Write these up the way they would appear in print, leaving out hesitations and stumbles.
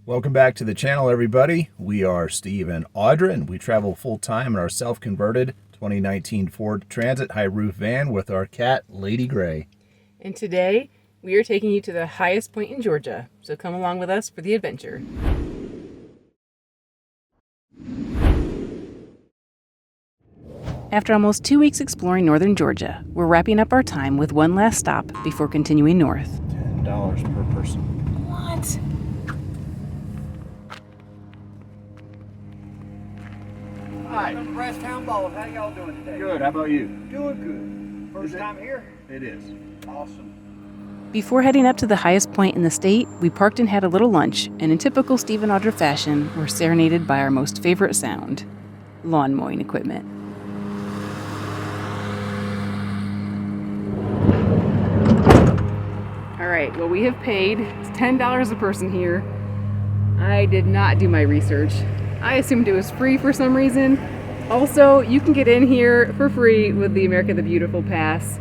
Welcome back to the channel, everybody. We are Steve and Audra, and we travel full-time in our self-converted 2019 Ford Transit high roof van with our cat, Lady Gray. And today, we are taking you to the highest point in Georgia, so come along with us for the adventure. After almost 2 weeks exploring northern Georgia, we're wrapping up our time with one last stop before continuing north. $10 per person. What? Hi, I'm Brasstown Bald. How y'all doing today? Good. How about you? Doing good. First time here? It is. Awesome. Before heading up to the highest point in the state, we parked and had a little lunch, and in typical Steve and Audra fashion, were serenaded by our most favorite sound, lawn mowing equipment. All right, well, we have paid. It's $10 a person here. I did not do my research. I assumed it was free for some reason. Also, you can get in here for free with the America the Beautiful Pass.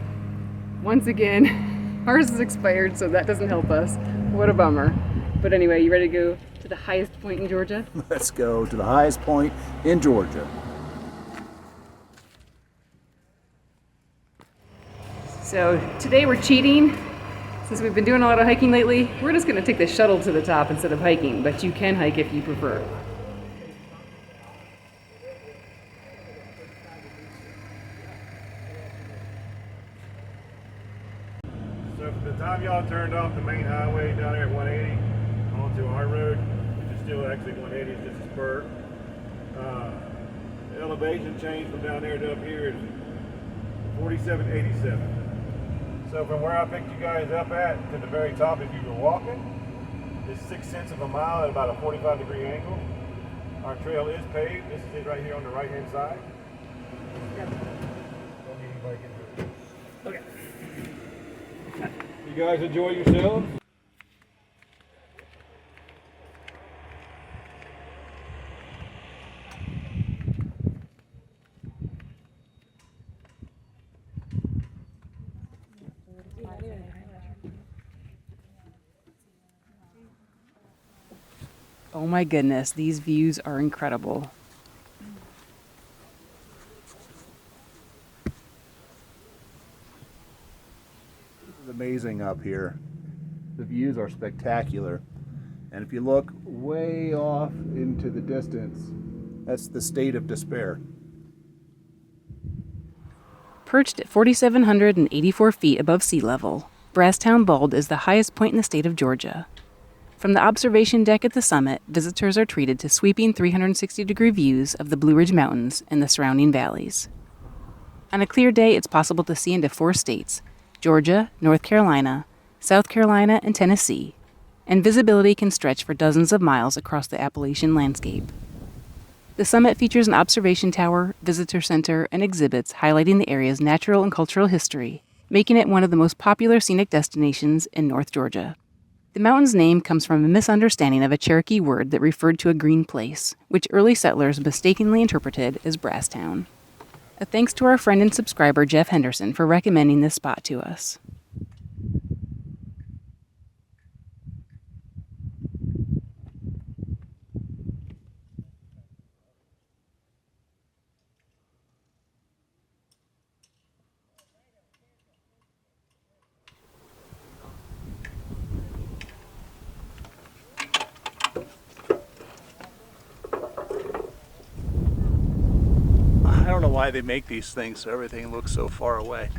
Once again, ours is expired, so that doesn't help us. What a bummer. But anyway, you ready to go to the highest point in Georgia? Let's go to the highest point in Georgia. So today we're cheating. Since we've been doing a lot of hiking lately, we're just gonna take the shuttle to the top instead of hiking, but you can hike if you prefer. So from the time y'all turned off the main highway down there at 180 onto our road, which is still actually 180, it's just a spur, the elevation change from down there to up here is 4787. So from where I picked you guys up at to the very top, if you were walking, is 6/10 of a mile at about a 45-degree angle. Our trail is paved. This is it right here on the right-hand side. Don't need anybody to get through it. Okay. You guys enjoy yourselves? Oh my goodness, these views are incredible. It's amazing up here. The views are spectacular. And if you look way off into the distance, that's the State of Despair. Perched at 4,784 feet above sea level, Brasstown Bald is the highest point in the state of Georgia. From the observation deck at the summit, visitors are treated to sweeping 360-degree views of the Blue Ridge Mountains and the surrounding valleys. On a clear day, it's possible to see into 4 states, Georgia, North Carolina, South Carolina, and Tennessee, and visibility can stretch for dozens of miles across the Appalachian landscape. The summit features an observation tower, visitor center, and exhibits highlighting the area's natural and cultural history, making it one of the most popular scenic destinations in North Georgia. The mountain's name comes from a misunderstanding of a Cherokee word that referred to a green place, which early settlers mistakenly interpreted as Brasstown. A thanks to our friend and subscriber Jeff Henderson for recommending this spot to us. I don't know why they make these things so everything looks so far away.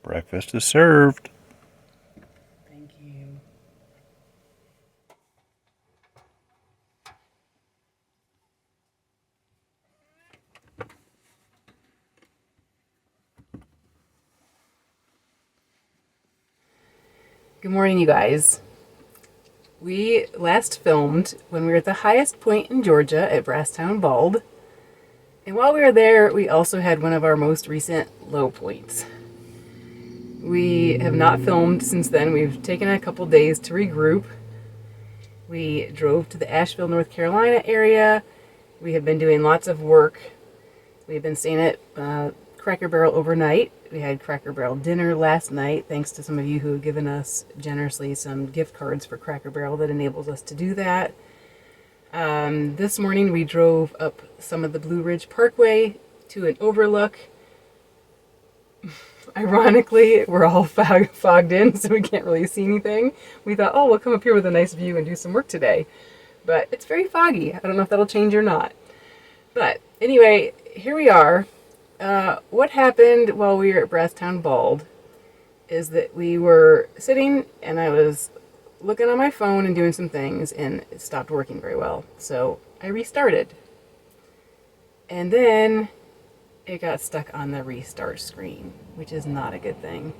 Breakfast is served. Thank you. Good morning, you guys. We last filmed when we were at the highest point in Georgia at Brasstown Bald. And while we were there, we also had one of our most recent low points. We have not filmed since then. We've taken a couple days to regroup. We drove to the Asheville, North Carolina area. We have been doing lots of work. We've been staying at Cracker Barrel overnight. We had Cracker Barrel dinner last night, thanks to some of you who have given us generously some gift cards for Cracker Barrel that enables us to do that. This morning we drove up some of the Ridge Parkway to an overlook. Ironically, we're all fogged in, so we can't really see anything. We thought, oh, we'll come up here with a nice view and do some work today. But it's very foggy. I don't know if that'll change or not. But anyway, here we are. What happened while we were at Brasstown Bald is that we were sitting and I was looking on my phone and doing some things and it stopped working very well. So I restarted. And then it got stuck on the restart screen, which is not a good thing.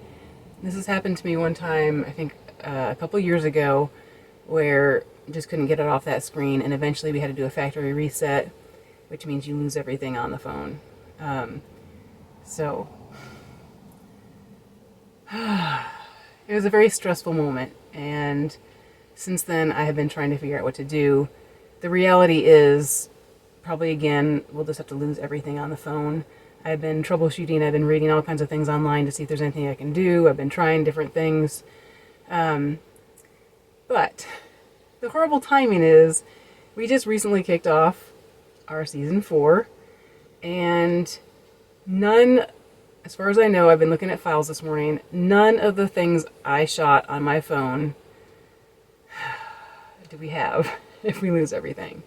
This has happened to me one time, I think a couple years ago, where I just couldn't get it off that screen, and eventually we had to do a factory reset, which means you lose everything on the phone. So it was a very stressful moment, and since then I have been trying to figure out what to do. The reality is, probably again, we'll just have to lose everything on the phone. I've been troubleshooting, I've been reading all kinds of things online to see if there's anything I can do. I've been trying different things. But the horrible timing is, we just recently kicked off our season 4, and none, as far as I know, I've been looking at files this morning, none of the things I shot on my phone do we have if we lose everything.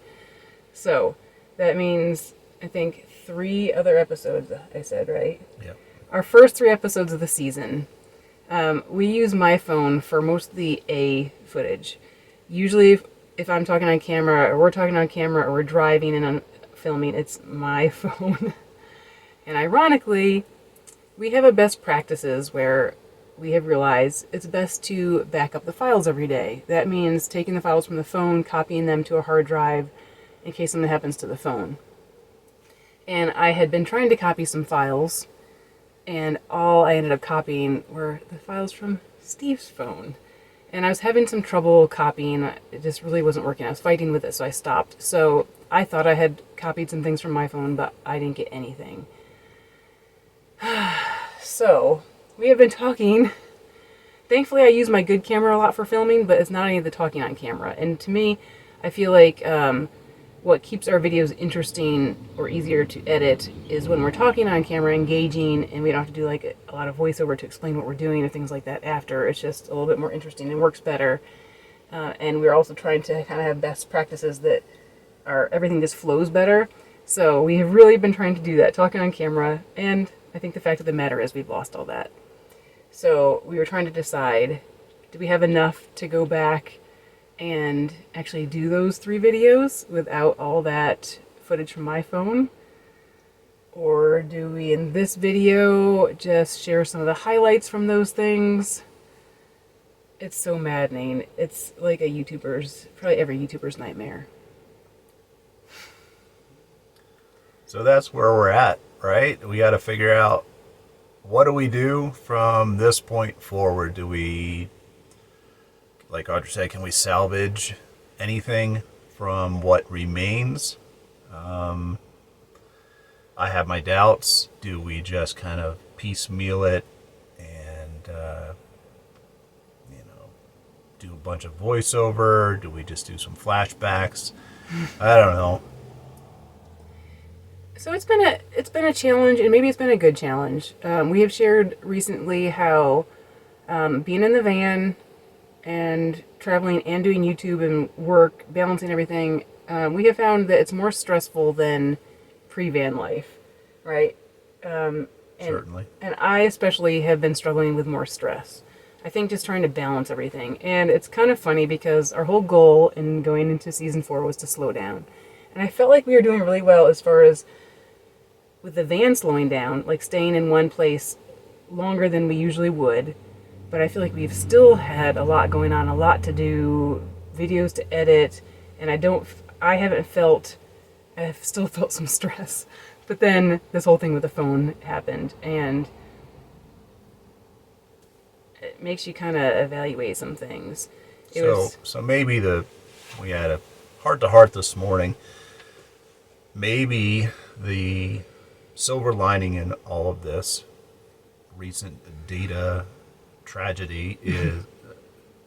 So that means, I think, 3 other episodes, I said, right? Yep. Our first 3 episodes of the season. We use my phone for most of the A footage. Usually, if I'm talking on camera, or we're talking on camera, or we're driving and I'm filming, it's my phone. And ironically, we have a best practices where we have realized it's best to back up the files every day. That means taking the files from the phone, copying them to a hard drive in case something happens to the phone. And I had been trying to copy some files, and all I ended up copying were the files from Steve's phone. And I was having some trouble copying. It just really wasn't working. I was fighting with it, so I stopped. So I thought I had copied some things from my phone, but I didn't get anything. So we have been talking. Thankfully, I use my good camera a lot for filming, but it's not any of the talking on camera. And to me, I feel like what keeps our videos interesting or easier to edit is when we're talking on camera, engaging, and we don't have to do like a lot of voiceover to explain what we're doing or things like that after. It's just a little bit more interesting and works better. And we're also trying to kind of have best practices that are, everything just flows better. So we have really been trying to do that, talking on camera, and I think the fact of the matter is we've lost all that. So we were trying to decide, do we have enough to go back and actually do those 3 videos without all that footage from my phone? Or do we, in this video, just share some of the highlights from those things? It's so maddening. It's like a YouTuber's, probably every YouTuber's nightmare. So that's where we're at, right? We got to figure out, what do we do from this point forward? Do we, like Audrey said, can we salvage anything from what remains? I have my doubts. Do we just kind of piecemeal it and, do a bunch of voiceover? Do we just do some flashbacks? I don't know. So it's been a challenge, and maybe it's been a good challenge. We have shared recently how being in the van and traveling and doing YouTube and work, balancing everything, we have found that it's more stressful than pre-van life, right? Certainly. And I especially have been struggling with more stress. I think just trying to balance everything. And it's kind of funny because our whole goal in going into season 4 was to slow down. And I felt like we were doing really well as far as with the van slowing down, like staying in one place longer than we usually would. But I feel like we've still had a lot going on, a lot to do, videos to edit, and I've still felt some stress. But then this whole thing with the phone happened, and it makes you kind of evaluate some things. So maybe we had a heart-to-heart this morning. Maybe the silver lining in all of this recent data tragedy is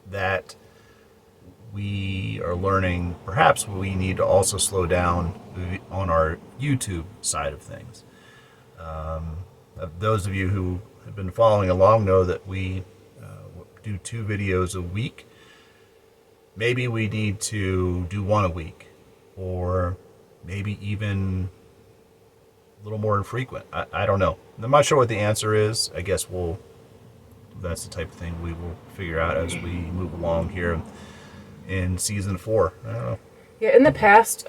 that we are learning perhaps we need to also slow down on our YouTube side of things. Those of you who have been following along know that we do 2 videos a week. Maybe we need to do 1 a week, or maybe even a little more infrequent. I don't know. I'm not sure what the answer is. I guess that's the type of thing we will figure out as we move along here in season 4. I don't know. Yeah, in the past,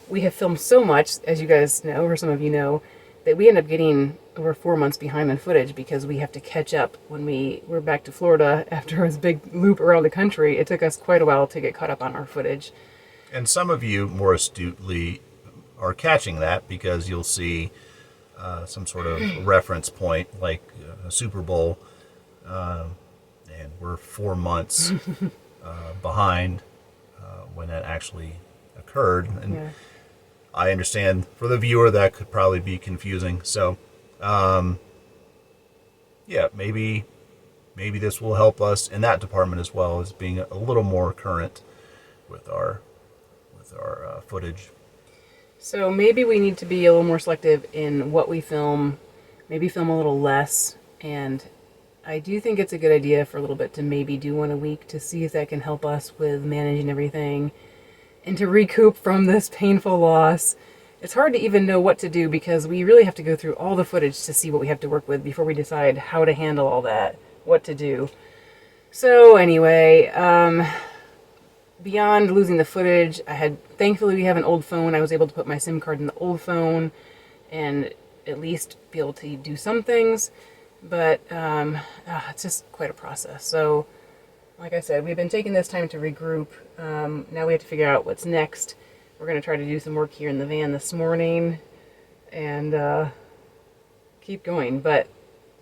we have filmed so much, as you guys know, or some of you know, that we end up getting over 4 months behind on footage because we have to catch up. When we were back to Florida after this big loop around the country, it took us quite a while to get caught up on our footage. And some of you more astutely are catching that because you'll see some sort of reference point like a Super Bowl, and we're 4 months behind when that actually occurred. And yeah. I understand for the viewer that could probably be confusing. So, yeah, maybe this will help us in that department as well as being a little more current with our footage. So maybe we need to be a little more selective in what we film, maybe film a little less, and I do think it's a good idea for a little bit to maybe do 1 a week to see if that can help us with managing everything and to recoup from this painful loss. It's hard to even know what to do because we really have to go through all the footage to see what we have to work with before we decide how to handle all that, what to do. So anyway, beyond losing the footage, thankfully we have an old phone. I was able to put my SIM card in the old phone and at least be able to do some things, but it's just quite a process. So like I said, we've been taking this time to regroup. Now we have to figure out what's next. We're going to try to do some work here in the van this morning and keep going. But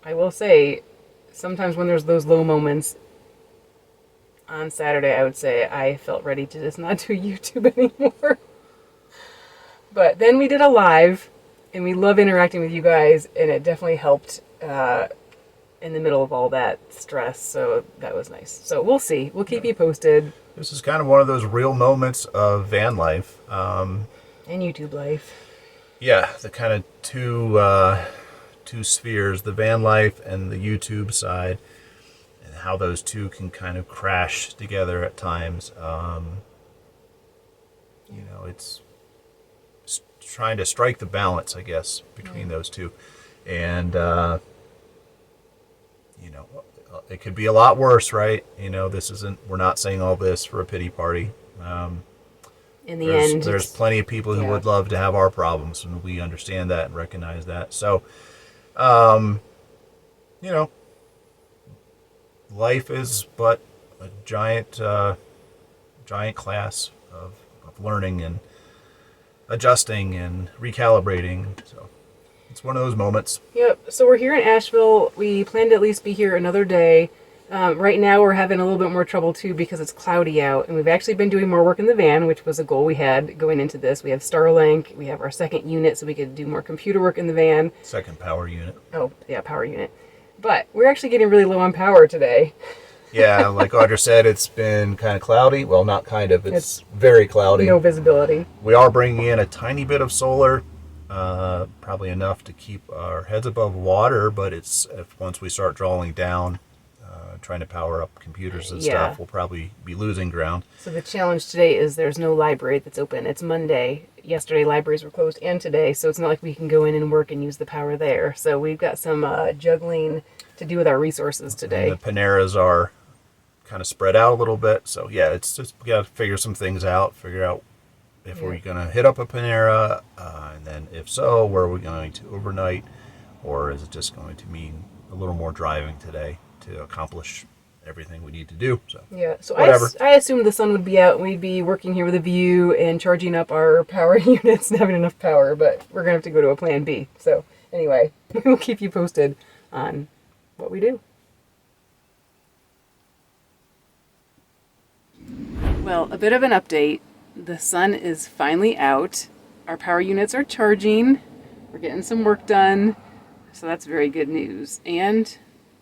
I will say, sometimes when there's those low moments, on Saturday, I would say I felt ready to just not do YouTube anymore. But then we did a live, and we love interacting with you guys, and it definitely helped in the middle of all that stress, so that was nice. So we'll see. We'll keep you posted. This is kind of one of those real moments of van life. And YouTube life. Yeah, the kind of two spheres, the van life and the YouTube side, and how those two can kind of crash together at times. It's trying to strike the balance, I guess, between those two. And, it could be a lot worse, right? We're not saying all this for a pity party. In the end, there's plenty of people who would love to have our problems, and we understand that and recognize that. So, life is but a giant class of learning and adjusting and recalibrating. So it's one of those moments. Yep. So we're here in Asheville. We plan to at least be here another day. Right now we're having a little bit more trouble too because it's cloudy out, and we've actually been doing more work in the van, which was a goal we had going into this. We have Starlink. We have our second unit so we could do more computer work in the van. Second power unit. Oh, yeah, power unit. But we're actually getting really low on power today. Yeah, like Audra said, it's been kind of cloudy. Well, not kind of. It's very cloudy. No visibility. We are bringing in a tiny bit of solar, probably enough to keep our heads above water, but once we start drawing down trying to power up computers and Yeah. stuff, we'll probably be losing ground. So the challenge today is there's no library that's open. It's Monday. Yesterday libraries were closed, and today, so it's not like we can go in and work and use the power there. So we've got some juggling to do with our resources today. And the Paneras are kind of spread out a little bit. So yeah, it's just, we got to figure some things out, figure out if we're going to hit up a Panera, and then if so, where are we going to overnight, or is it just going to mean a little more driving today to accomplish everything we need to do? So Yeah, so whatever. I assumed the sun would be out and we'd be working here with a view and charging up our power units and having enough power, but we're going to have to go to a plan B. So anyway, we'll keep you posted on what we do. Well, a bit of an update. The sun is finally out. Our power units are charging. We're getting some work done. So that's very good news. And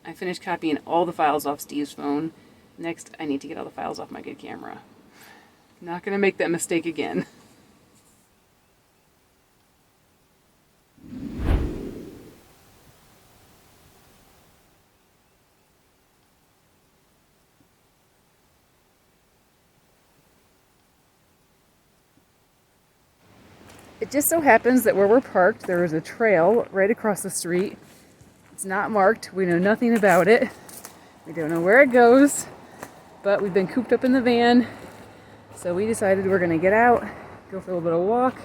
I finished copying all the files off Steve's phone. Next, I need to get all the files off my good camera. Not going to make that mistake again. It just so happens that where we're parked, there is a trail right across the street. It's not marked. We know nothing about it. We don't know where it goes, but we've been cooped up in the van. So we decided we're gonna get out, go for a little bit of walk,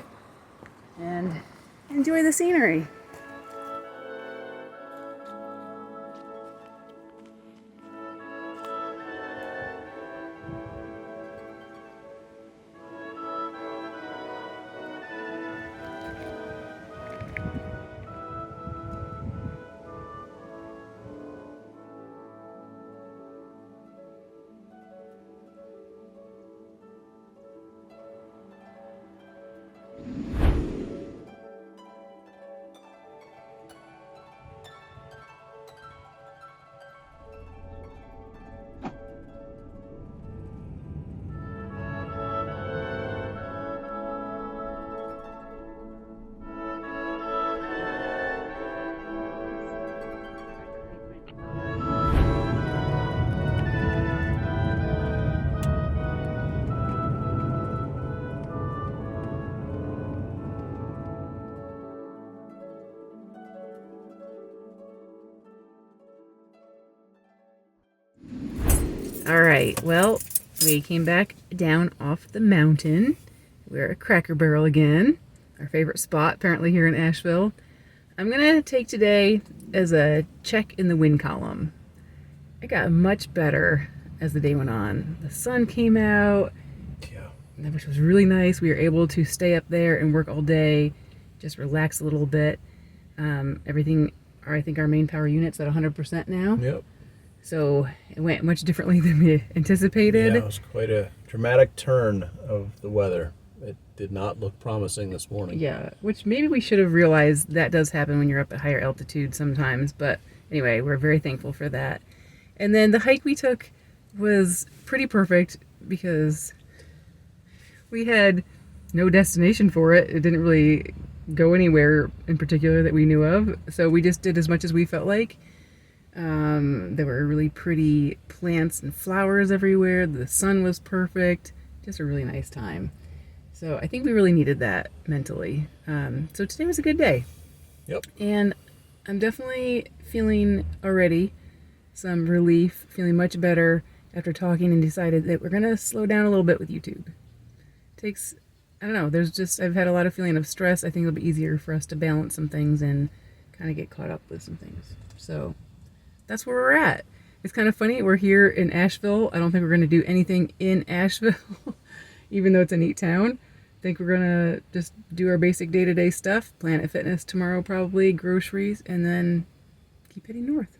and enjoy the scenery. All right, well, we came back down off the mountain. We're at Cracker Barrel again, our favorite spot apparently here in Asheville. I'm gonna take today as a check in the wind column. It got much better as the day went on. The sun came out, which was really nice. We were able to stay up there and work all day, just relax a little bit. Everything, I think our main power unit's at 100% now. Yep. So it went much differently than we anticipated. Yeah, it was quite a dramatic turn of the weather. It did not look promising this morning. Yeah, which maybe we should have realized that does happen when you're up at higher altitude sometimes. But anyway, we're very thankful for that. And then the hike we took was pretty perfect because we had no destination for it. It didn't really go anywhere in particular that we knew of. So we just did as much as we felt like. There were really pretty plants and flowers everywhere. The sun was perfect. Just a really nice time. So I think we really needed that mentally. So today was a good day. Yep. And I'm definitely feeling already some relief, feeling much better after talking and decided that we're going to slow down a little bit with YouTube. Takes, I don't know, I've had a lot of feeling of stress. I think it'll be easier for us to balance some things and kind of get caught up with some things. So that's where we're at. It's kind of funny. We're here in Asheville. I don't think we're going to do anything in Asheville, even though it's a neat town. I think we're going to just do our basic day-to-day stuff, Planet Fitness tomorrow probably, groceries, and then keep heading north.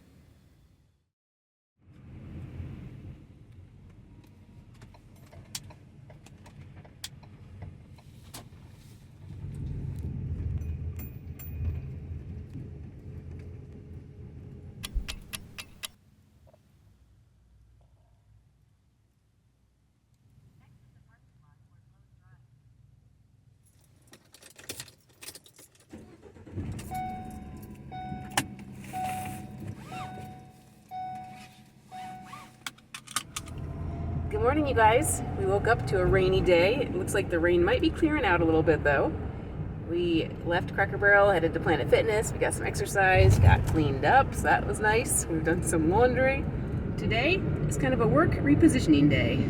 morning, you guys. We woke up to a rainy day. It looks like the rain might be clearing out a little bit, though. We left Cracker Barrel, headed to Planet Fitness. We got some exercise, got cleaned up, so that was nice. We've done some laundry. Today is kind of a work repositioning day.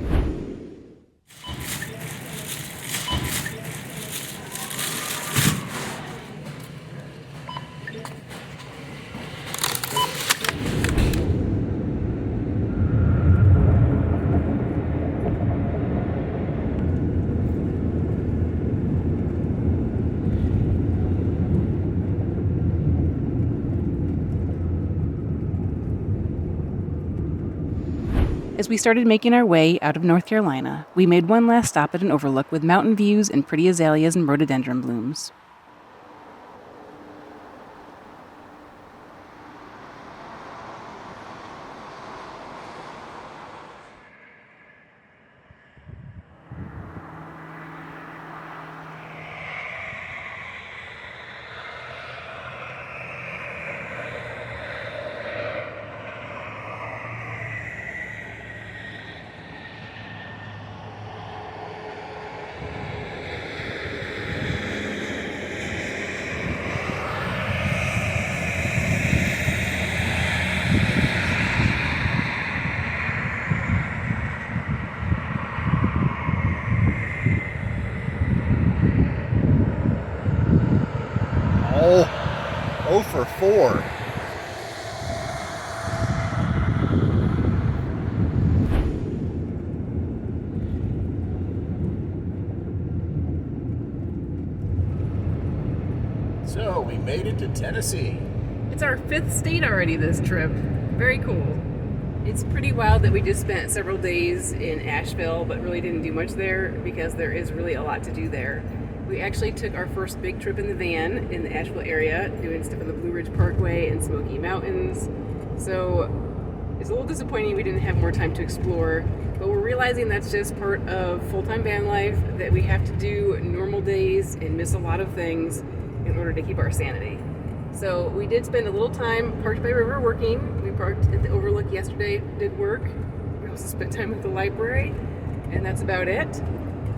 As we started making our way out of North Carolina, we made one last stop at an overlook with mountain views and pretty azaleas and rhododendron blooms. Oh for 4. So we made it to Tennessee. It's our 5th state already this trip. Very cool. It's pretty wild that we just spent several days in Asheville, but really didn't do much there because there is really a lot to do there. We actually took our first big trip in the van in the Asheville area, doing stuff on the Ridge Parkway and Smoky Mountains. So it's a little disappointing we didn't have more time to explore, but we're realizing that's just part of full-time van life, that we have to do normal days and miss a lot of things in order to keep our sanity. So we did spend a little time parked by river working. We parked at the overlook yesterday, did work. We also spent time at the library, and that's about it.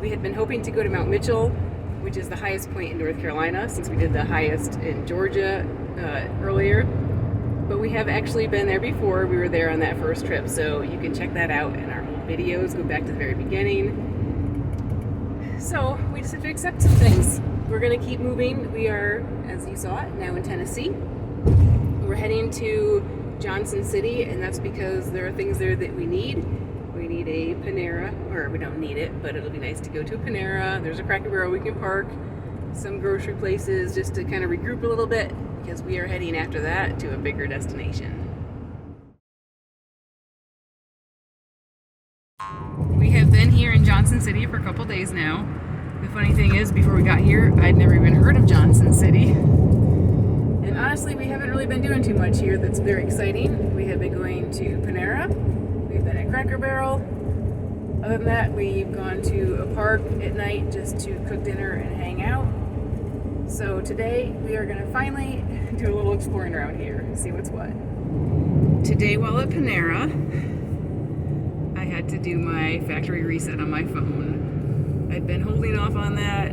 We had been hoping to go to Mount Mitchell, which is the highest point in North Carolina, since we did the highest in Georgia earlier. But we have actually been there before. We were there on that first trip, so you can check that out in our old videos, go back to the very beginning. So we just have to accept some things. We're gonna keep moving. We are, as you saw it, now in Tennessee. We're heading to Johnson City, and that's because there are things there that we need. We need a Panera, or we don't need it, but it'll be nice to go to a Panera. There's a Cracker Barrel we can park, some grocery places just to kind of regroup a little bit, because we are heading after that to a bigger destination. We have been here in Johnson City for a couple days now. The funny thing is, before we got here, I'd never even heard of Johnson City. And honestly, we haven't really been doing too much here that's very exciting. We have been going to Panera. We've been at Cracker Barrel. Other than that, we've gone to a park at night just to cook dinner and hang out. So today, we are going to finally do a little exploring around here, see what's what. Today, while at Panera, I had to do my factory reset on my phone. I'd been holding off on that,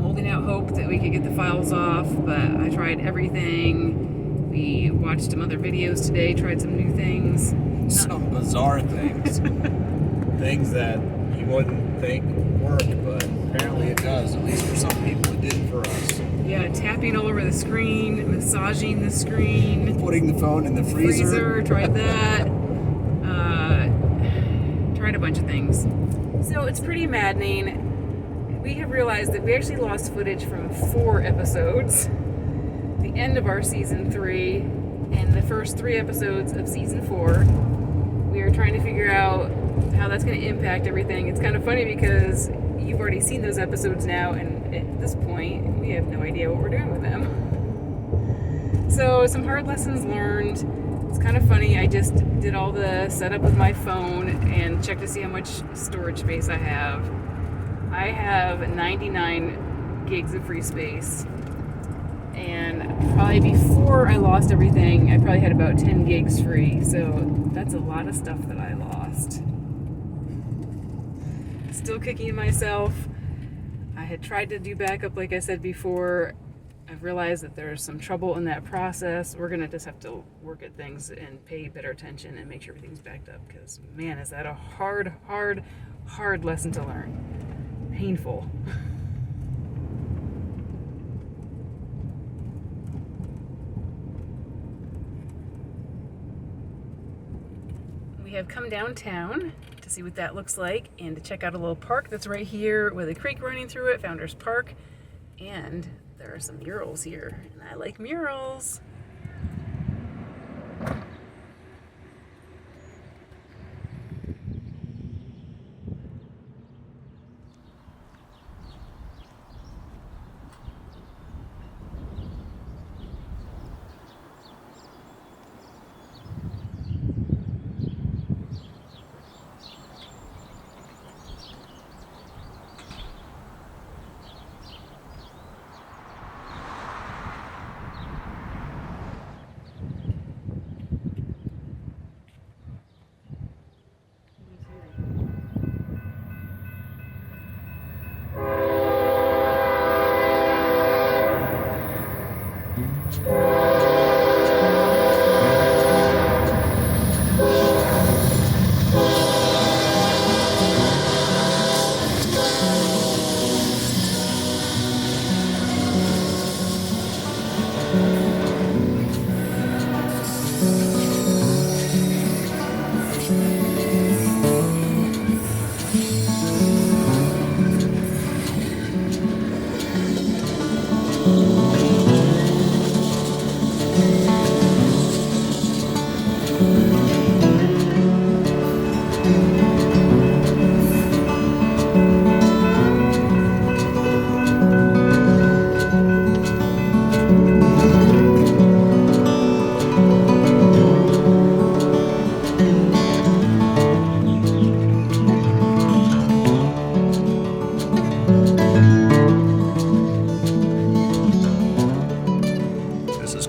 holding out hope that we could get the files off, but I tried everything. We watched some other videos today, tried some new things. Some bizarre things. Things that you wouldn't think work, but apparently it does. At least for some people, it did for us. Yeah, tapping all over the screen, massaging the screen. Putting the phone in the freezer. Tried that. Tried a bunch of things. So it's pretty maddening. We have realized that we actually lost footage from 4 episodes. The end of our season 3 and the first 3 episodes of season 4. We are trying to figure out how that's going to impact everything. It's kind of funny because you've already seen those episodes now, and at this point, we have no idea what we're doing with them. So some hard lessons learned. It's kind of funny. I just did all the setup with my phone and checked to see how much storage space I have. I have 99 gigs of free space. And probably before I lost everything, I probably had about 10 gigs free. So that's a lot of stuff that I lost. Still kicking myself. I had tried to do backup, like I said before. I've realized that there's some trouble in that process. We're gonna just have to work at things and pay better attention and make sure everything's backed up, because man, is that a hard lesson to learn. Painful. We have come downtown to see what that looks like and to check out a little park that's right here with a creek running through it, Founders Park. And there are some murals here, and I like murals.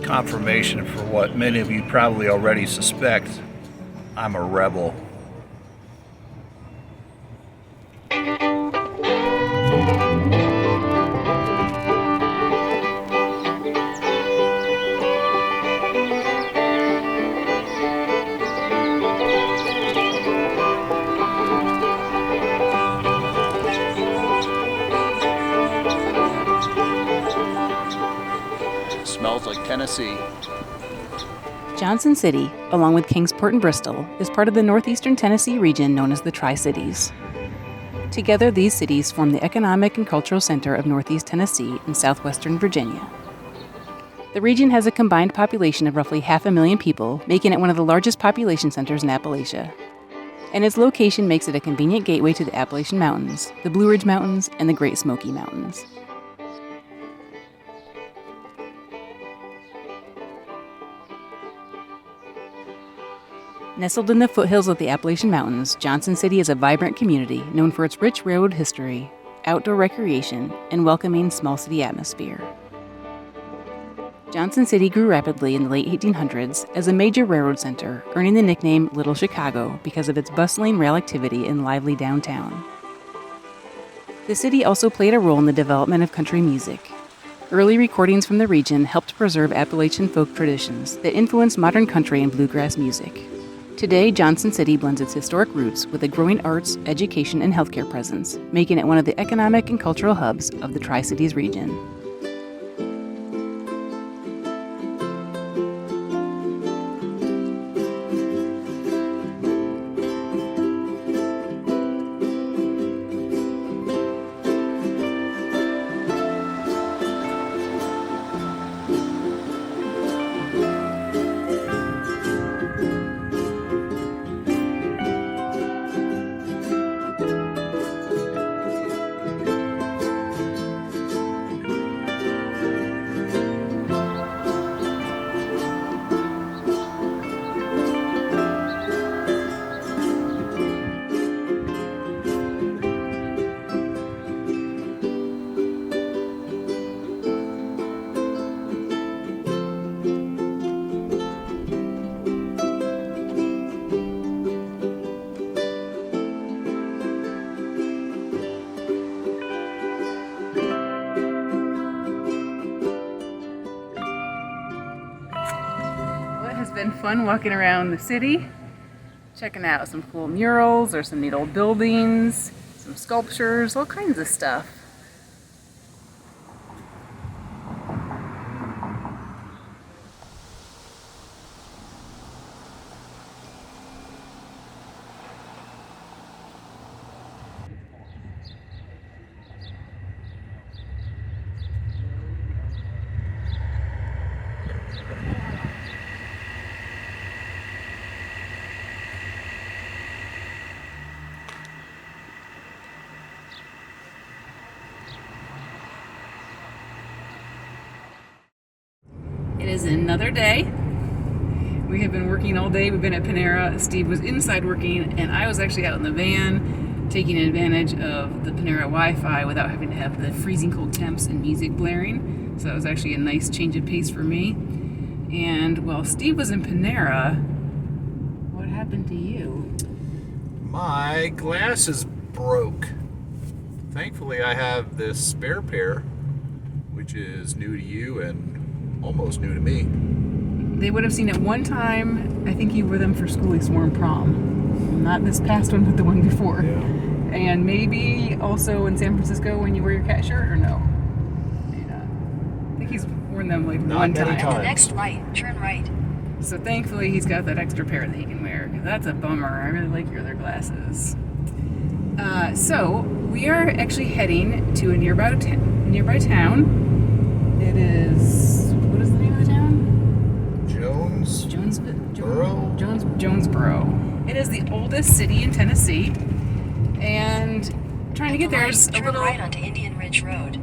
Confirmation for what many of you probably already suspect. I'm a rebel. Smells like Tennessee. Johnson City, along with Kingsport and Bristol, is part of the northeastern Tennessee region known as the Tri-Cities. Together, these cities form the economic and cultural center of northeast Tennessee and southwestern Virginia. The region has a combined population of roughly 500,000 people, making it one of the largest population centers in Appalachia. And its location makes it a convenient gateway to the Appalachian Mountains, the Blue Ridge Mountains, and the Great Smoky Mountains. Nestled in the foothills of the Appalachian Mountains, Johnson City is a vibrant community known for its rich railroad history, outdoor recreation, and welcoming small city atmosphere. Johnson City grew rapidly in the late 1800s as a major railroad center, earning the nickname Little Chicago because of its bustling rail activity and lively downtown. The city also played a role in the development of country music. Early recordings from the region helped preserve Appalachian folk traditions that influenced modern country and bluegrass music. Today, Johnson City blends its historic roots with a growing arts, education, and healthcare presence, making it one of the economic and cultural hubs of the Tri-Cities region. been fun walking around the city, checking out some cool murals or some neat old buildings, some sculptures, all kinds of stuff. It is another day. We have been working all day. We've been at Panera. Steve was inside working, and I was actually out in the van taking advantage of the Panera Wi-Fi without having to have the freezing cold temps and music blaring. So that was actually a nice change of pace for me. And while Steve was in Panera, what happened to you? My glasses broke. Thankfully, I have this spare pair, which is new to you and almost new to me. They would have seen it one time. I think you wore them for Schoolie Swarm prom. Not this past one, but the one before. Yeah. And maybe also in San Francisco when you wear your cat shirt, or no? Yeah. I think he's worn them like Not one many time. times. At the next light, turn right. So thankfully he's got that extra pair that he can wear. 'Cause that's a bummer. I really like your other glasses. So we are actually heading to a nearby town. It is, what is the name of the town? Jonesboro. It is the oldest city in Tennessee, and trying to get there is a Turn little. right onto Indian Ridge Road.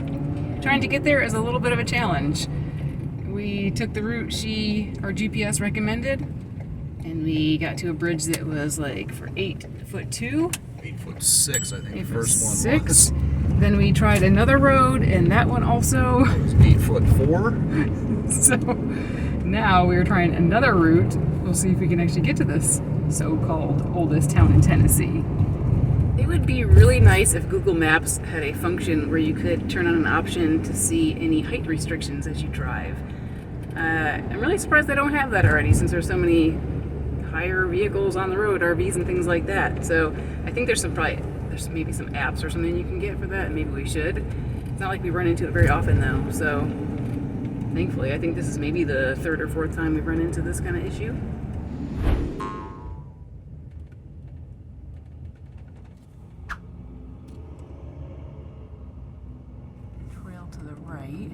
Trying to get there is a little bit of a challenge. We took the route our GPS recommended, and we got to a bridge that was like for 8'2". 8'6", I think the 8'6". first one was. Then we tried another road, and that one also. It was 8'4". So now we're trying another route. We'll see if we can actually get to this so-called oldest town in Tennessee. It would be really nice if Google Maps had a function where you could turn on an option to see any height restrictions as you drive. I'm really surprised they don't have that already, since there's so many higher vehicles on the road, RVs and things like that. So I think there's maybe some apps or something you can get for that, and maybe we should. It's not like we run into it very often though, so thankfully I think this is maybe the third or fourth time we've run into this kind of issue. Trail to the right.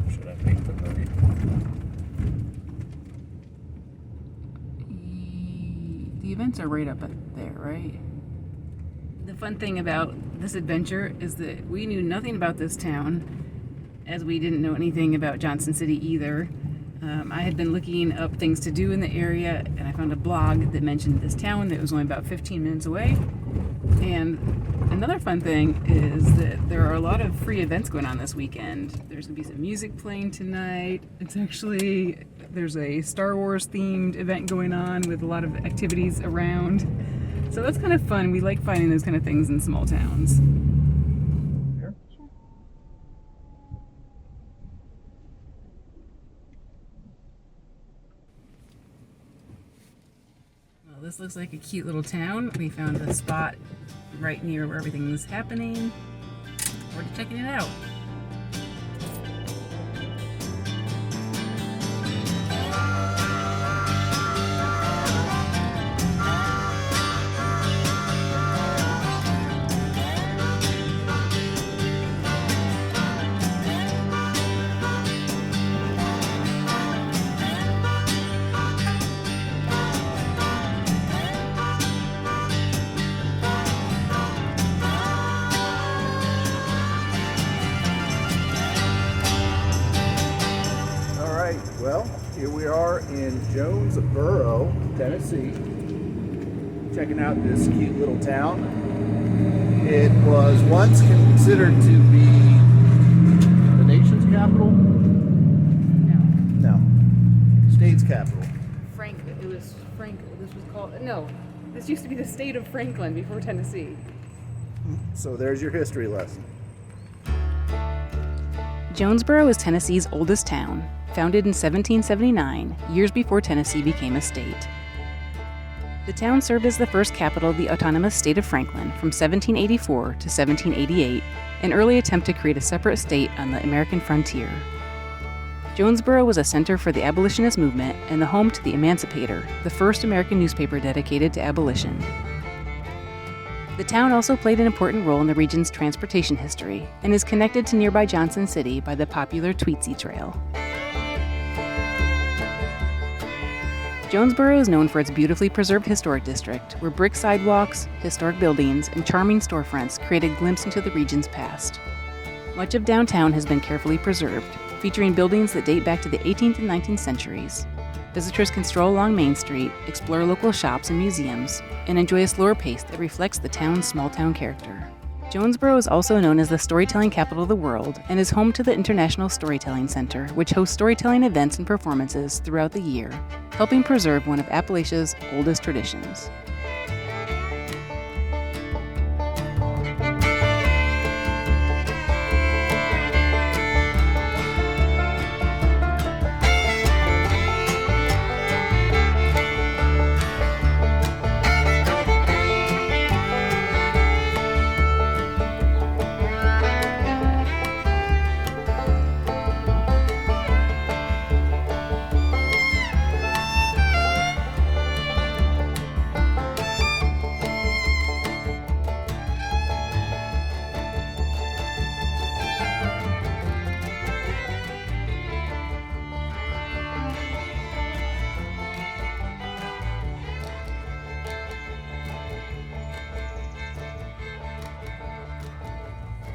Should I make the right? The events are right up there, right? The fun thing about this adventure is that we knew nothing about this town, as we didn't know anything about Johnson City either. I had been looking up things to do in the area, and I found a blog that mentioned this town that was only about 15 minutes away. And another fun thing is that there are a lot of free events going on this weekend. There's going to be some music playing tonight. There's a Star Wars themed event going on with a lot of activities around. So that's kind of fun. We like finding those kind of things in small towns. Well, this looks like a cute little town. We found a spot right near where everything is happening. We're checking it out. Well, here we are in Jonesboro, Tennessee, checking out this cute little town. It was once considered to be the nation's capital. No. State's capital. This used to be the state of Franklin before Tennessee. So there's your history lesson. Jonesboro is Tennessee's oldest town, founded in 1779, years before Tennessee became a state. The town served as the first capital of the autonomous state of Franklin from 1784 to 1788, an early attempt to create a separate state on the American frontier. Jonesboro was a center for the abolitionist movement and the home to the Emancipator, the first American newspaper dedicated to abolition. The town also played an important role in the region's transportation history and is connected to nearby Johnson City by the popular Tweetsie Trail. Jonesboro is known for its beautifully preserved historic district, where brick sidewalks, historic buildings, and charming storefronts create a glimpse into the region's past. Much of downtown has been carefully preserved, featuring buildings that date back to the 18th and 19th centuries. Visitors can stroll along Main Street, explore local shops and museums, and enjoy a slower pace that reflects the town's small-town character. Jonesboro is also known as the storytelling capital of the world and is home to the International Storytelling Center, which hosts storytelling events and performances throughout the year, helping preserve one of Appalachia's oldest traditions.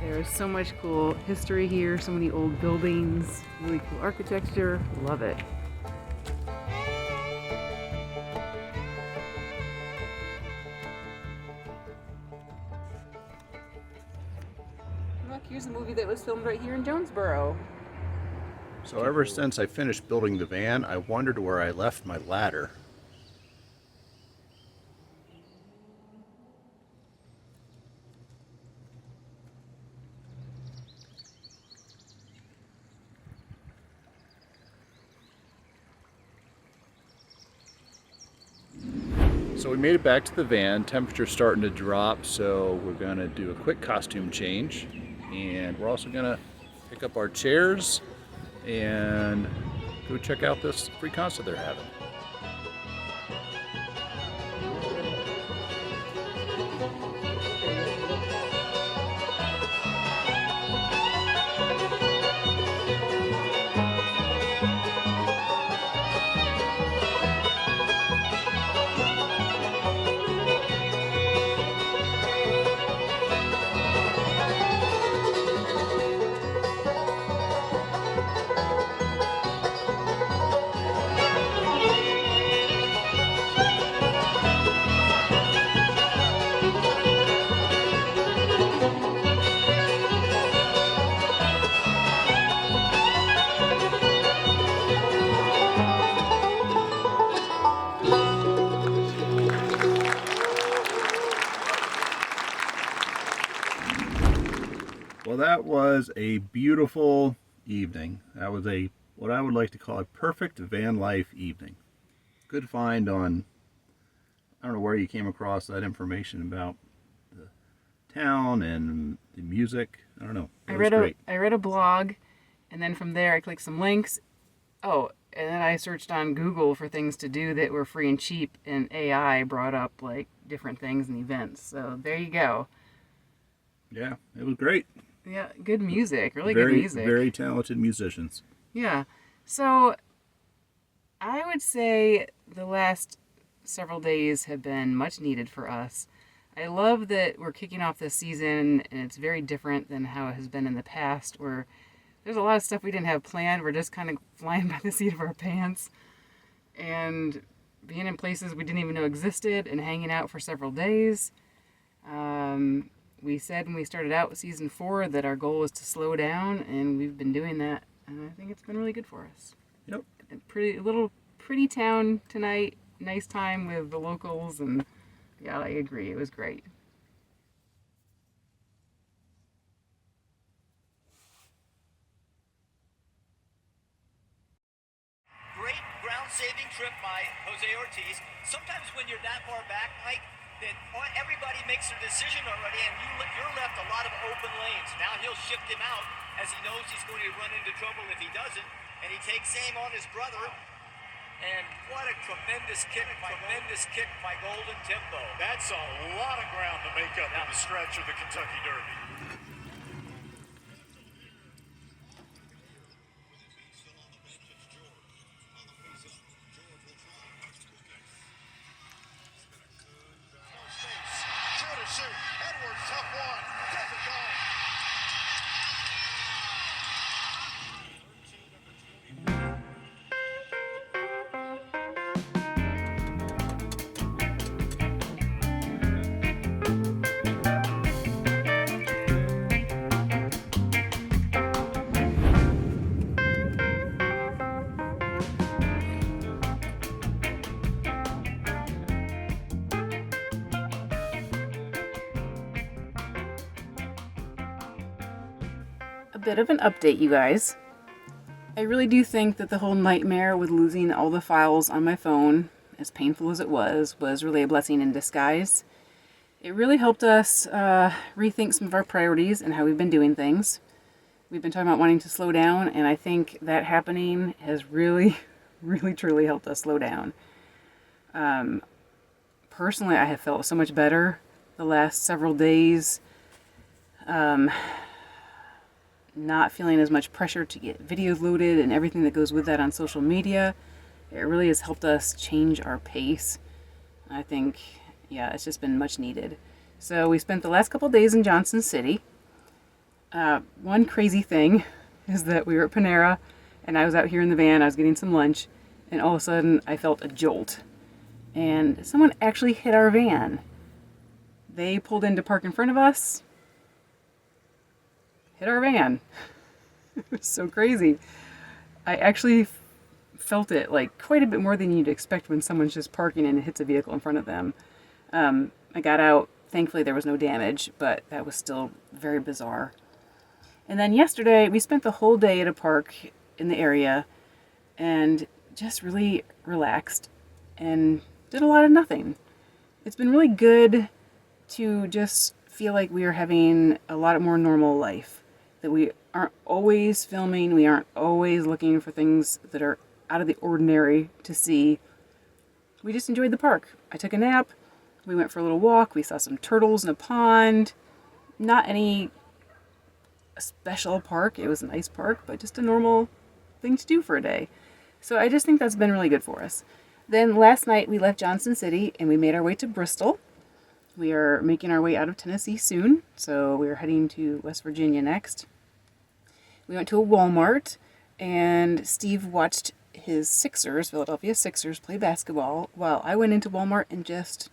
There's so much cool history here, so many old buildings, really cool architecture. Love it. Look, here's a movie that was filmed right here in Jonesboro. So ever since I finished building the van, I wondered where I left my ladder. So we made it back to the van. Temperature's starting to drop, so we're gonna do a quick costume change. And we're also gonna pick up our chairs and go check out this free concert they're having. Well, that was a beautiful evening. That was what I would like to call a perfect van life evening. Good find on, I don't know where you came across that information about the town and the music. I don't know. I read a blog, and then from there I clicked some links. Oh, and then I searched on Google for things to do that were free and cheap, and AI brought up like different things and events. So there you go. Yeah, it was great. Yeah, good music, really Very, good music. very talented musicians. Yeah. So I would say the last several days have been much needed for us. I love that we're kicking off this season, and it's very different than how it has been in the past, where there's a lot of stuff we didn't have planned. We're just kind of flying by the seat of our pants and being in places we didn't even know existed and hanging out for several days. We said when we started out with season 4 that our goal was to slow down, and we've been doing that, and I think it's been really good for us. Yep. Pretty town tonight. Nice time with the locals, and yeah, I agree. It was great. life-saving trip by Jose Ortiz. Sometimes when you're that far back, Mike, that everybody makes their decision already, and you're left a lot of open lanes. Now he'll shift him out as he knows he's going to run into trouble if he doesn't, and he takes aim on his brother. And what a tremendous kick by Golden Timbo. That's a lot of ground to make up in the stretch of the Kentucky Derby. Edwards, tough one. Doesn't go. A bit of an update, you guys. I really do think that the whole nightmare with losing all the files on my phone, as painful as it was really a blessing in disguise. It really helped us rethink some of our priorities and how we've been doing things. We've been talking about wanting to slow down, and I think that happening has really, really, truly helped us slow down. Personally, I have felt so much better the last several days. Not feeling as much pressure to get videos loaded and everything that goes with that on social media. It really has helped us change our pace. I think, yeah, it's just been much needed. So we spent the last couple days in Johnson City. One crazy thing is that we were at Panera and I was out here in the van, I was getting some lunch, and all of a sudden I felt a jolt. And someone actually hit our van. They pulled in to park in front of us, hit our van. It was so crazy. I actually felt it like quite a bit more than you'd expect when someone's just parking and it hits a vehicle in front of them. I got out. Thankfully there was no damage, but that was still very bizarre. And then yesterday we spent the whole day at a park in the area and just really relaxed and did a lot of nothing. It's been really good to just feel like we are having a lot more normal life. That we aren't always filming, we aren't always looking for things that are out of the ordinary to see. We just enjoyed the park. I took a nap, we went for a little walk, we saw some turtles in a pond. Not any special park, it was a nice park, but just a normal thing to do for a day. So I just think that's been really good for us. Then last night we left Johnson City and we made our way to Bristol. We are making our way out of Tennessee soon, so we're heading to West Virginia next. We went to a Walmart, and Steve watched his Philadelphia Sixers, play basketball, while I went into Walmart and just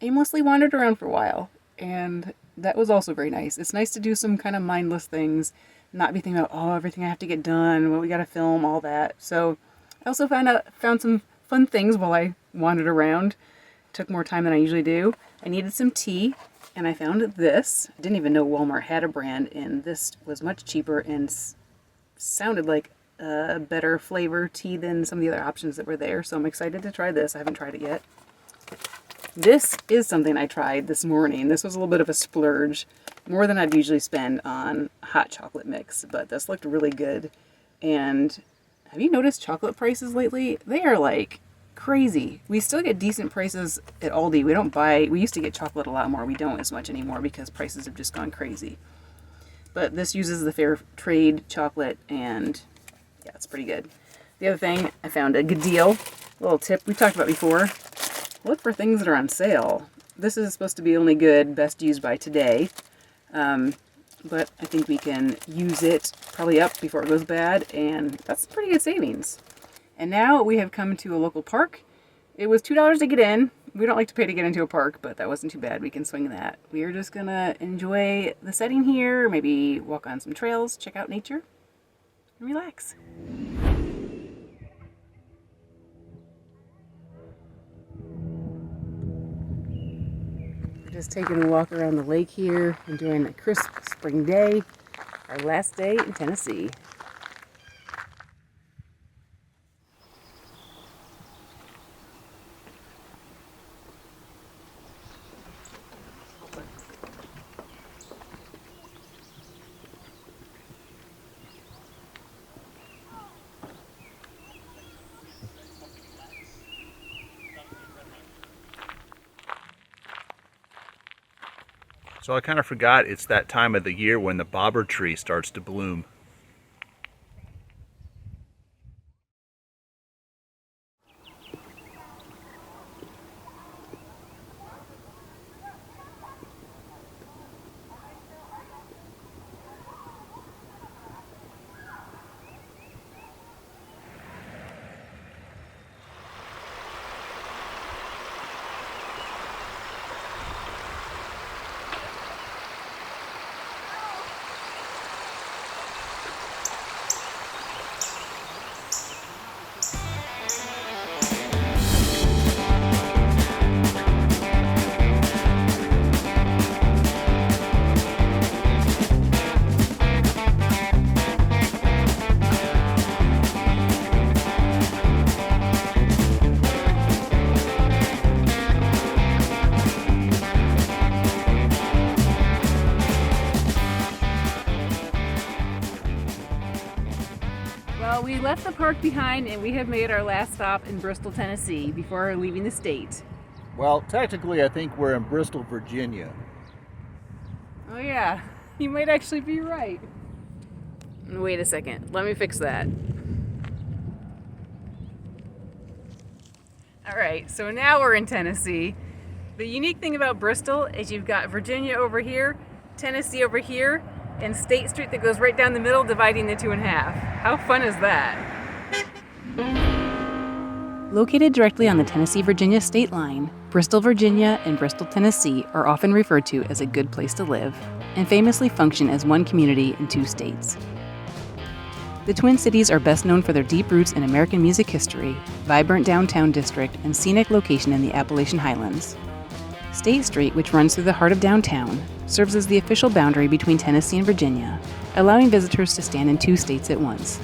aimlessly wandered around for a while. And that was also very nice. It's nice to do some kind of mindless things, not be thinking about, oh, everything I have to get done, what we got to film, all that. So I also found some fun things while I wandered around. Took more time than I usually do. I needed some tea, and I found this. I didn't even know Walmart had a brand, and this was much cheaper and sounded like a better flavor tea than some of the other options that were there. So I'm excited to try this. I haven't tried it yet. This is something I tried this morning. This was a little bit of a splurge, more than I'd usually spend on hot chocolate mix, but this looked really good. And have you noticed chocolate prices lately? They are like crazy. We still get decent prices at Aldi. We used to get chocolate a lot more. We don't as much anymore because prices have just gone crazy. But this uses the fair trade chocolate, and yeah, it's pretty good. The other thing, I found a good deal. A little tip we talked about before. Look for things that are on sale. This is supposed to be only good, best used by today. But I think we can use it probably up before it goes bad, and that's pretty good savings. And now we have come to a local park. It was $2 to get in. We don't like to pay to get into a park, but that wasn't too bad. We can swing that. We are just gonna enjoy the setting here, maybe walk on some trails, check out nature, and relax. We're just taking a walk around the lake here, enjoying a crisp spring day, our last day in Tennessee. So I kind of forgot it's that time of the year when the bobber tree starts to bloom. Well, we left the park behind and we have made our last stop in Bristol, Tennessee before leaving the state. Well, technically I think we're in Bristol, Virginia. Oh yeah, you might actually be right. Wait a second, let me fix that. All right, so now we're in Tennessee. The unique thing about Bristol is you've got Virginia over here, Tennessee over here, and State Street that goes right down the middle, dividing the two in half. How fun is that? Located directly on the Tennessee-Virginia state line, Bristol, Virginia and Bristol, Tennessee are often referred to as a good place to live and famously function as one community in two states. The Twin Cities are best known for their deep roots in American music history, vibrant downtown district, and scenic location in the Appalachian Highlands. State Street, which runs through the heart of downtown, serves as the official boundary between Tennessee and Virginia, allowing visitors to stand in two states at once.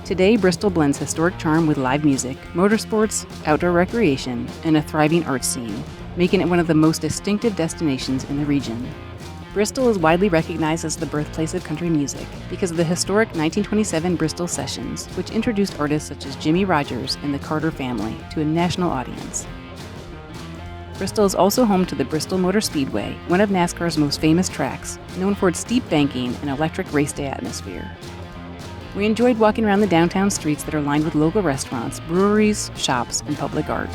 Today, Bristol blends historic charm with live music, motorsports, outdoor recreation, and a thriving arts scene, making it one of the most distinctive destinations in the region. Bristol is widely recognized as the birthplace of country music because of the historic 1927 Bristol Sessions, which introduced artists such as Jimmie Rodgers and the Carter Family to a national audience. Bristol is also home to the Bristol Motor Speedway, one of NASCAR's most famous tracks, known for its steep banking and electric race day atmosphere. We enjoyed walking around the downtown streets that are lined with local restaurants, breweries, shops, and public art.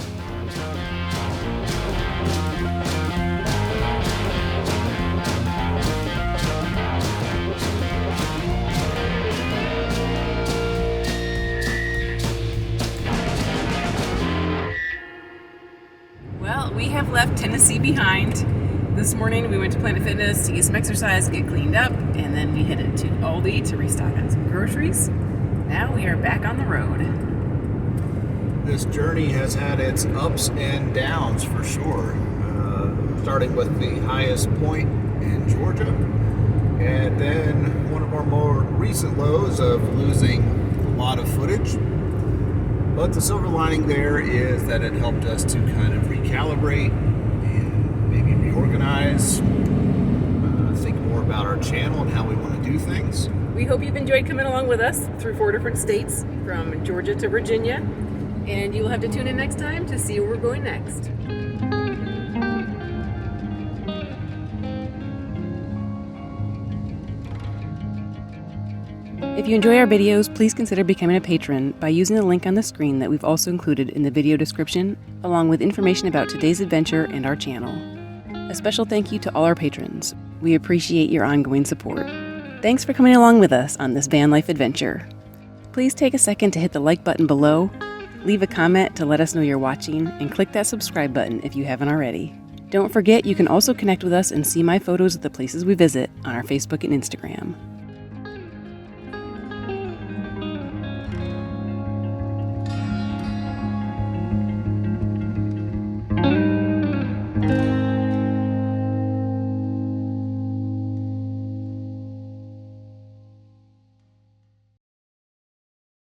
Well, we have left Tennessee behind. This morning we went to Planet Fitness to get some exercise, get cleaned up, and then we headed to Aldi to restock on some groceries. Now we are back on the road. This journey has had its ups and downs for sure. Starting with the highest point in Georgia, and then one of our more recent lows of losing a lot of footage. But the silver lining there is that it helped us to kind of recalibrate and maybe reorganize, think more about our channel and how we want to do things. We hope you've enjoyed coming along with us through 4 different states, from Georgia to Virginia, and you'll have to tune in next time to see where we're going next. If you enjoy our videos, please consider becoming a patron by using the link on the screen that we've also included in the video description, along with information about today's adventure and our channel. A special thank you to all our patrons. We appreciate your ongoing support. Thanks for coming along with us on this van life adventure. Please take a second to hit the like button below, leave a comment to let us know you're watching, and click that subscribe button if you haven't already. Don't forget, you can also connect with us and see my photos of the places we visit on our Facebook and Instagram.